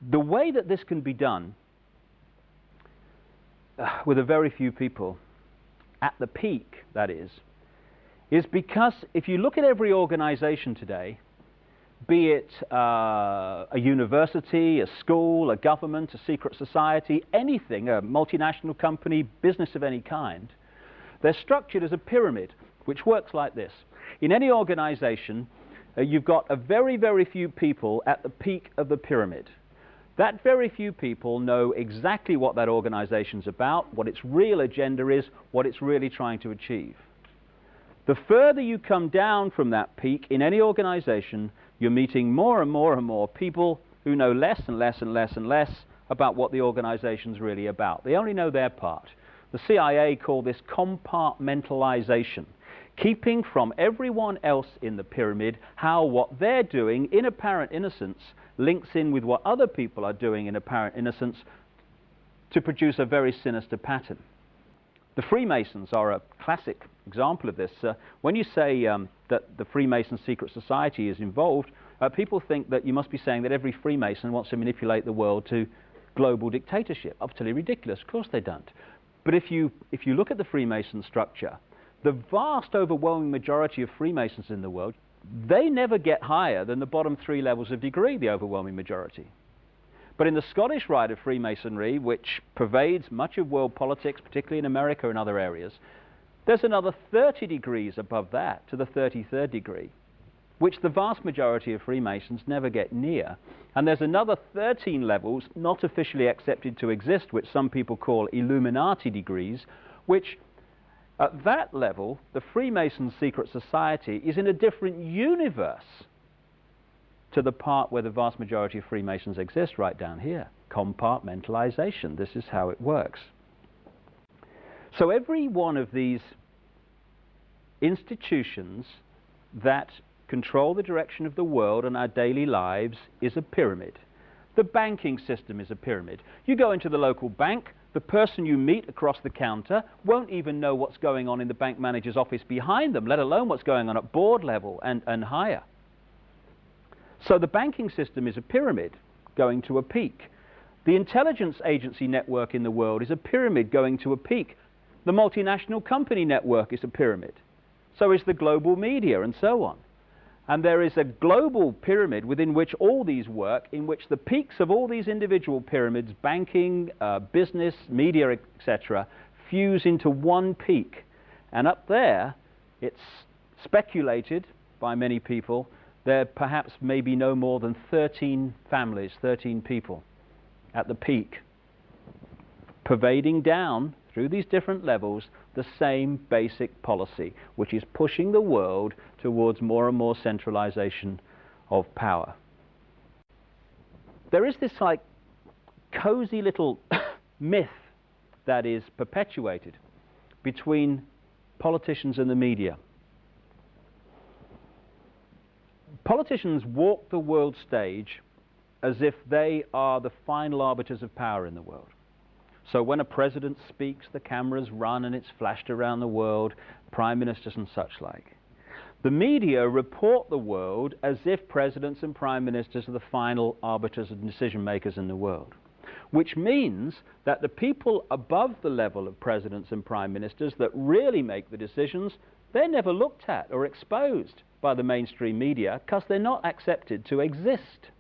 The way that this can be done with a very few people, at the peak, that is because if you look at every organization today, be it a university, a school, a government, a secret society, anything, a multinational company, business of any kind, they're structured as a pyramid, which works like this. In any organization, you've got a very, very few people at the peak of the pyramid. That very few people know exactly what that organization's about, what its real agenda is, what it's really trying to achieve. The further you come down from that peak in any organization, you're meeting more and more and more people who know less and less and less and less about what the organization's really about. They only know their part. The CIA call this compartmentalization, keeping from everyone else in the pyramid how what they're doing in apparent innocence links in with what other people are doing in apparent innocence to produce a very sinister pattern. The Freemasons are a classic example of this. When you say that the Freemason secret society is involved, people think that you must be saying that every Freemason wants to manipulate the world to global dictatorship. Utterly ridiculous. Of course they don't. But if you look at the Freemason structure, the vast overwhelming majority of Freemasons in the world, they never get higher than the bottom 3 levels of degree, the overwhelming majority. But in the Scottish rite of Freemasonry, which pervades much of world politics, particularly in America and other areas, there's another 30 degrees above that, to the 33rd degree, which the vast majority of Freemasons never get near. And there's another 13 levels not officially accepted to exist, which some people call Illuminati degrees, which at that level, the Freemason secret society is in a different universe to the part where the vast majority of Freemasons exist, right down here. Compartmentalization. This is how it works. So every one of these institutions that control the direction of the world and our daily lives is a pyramid. The banking system is a pyramid. You go into the local bank, the person you meet across the counter won't even know what's going on in the bank manager's office behind them, let alone what's going on at board level and higher. So the banking system is a pyramid going to a peak. The intelligence agency network in the world is a pyramid going to a peak. The multinational company network is a pyramid. So is the global media, and so on. And there is a global pyramid within which all these work, in which the peaks of all these individual pyramids, banking, business, media, etc., fuse into one peak. And up there, it's speculated by many people, there perhaps may be no more than 13 families, 13 people at the peak, pervading down through these different levels the same basic policy, which is pushing the world towards more and more centralization of power. There is this like cozy little myth that is perpetuated between politicians and the media. Politicians walk the world stage as if they are the final arbiters of power in the world. So when a president speaks, the cameras run and it's flashed around the world, prime ministers and such like. The media report the world as if presidents and prime ministers are the final arbiters and decision makers in the world, which means that the people above the level of presidents and prime ministers that really make the decisions, they're never looked at or exposed by the mainstream media because they're not accepted to exist.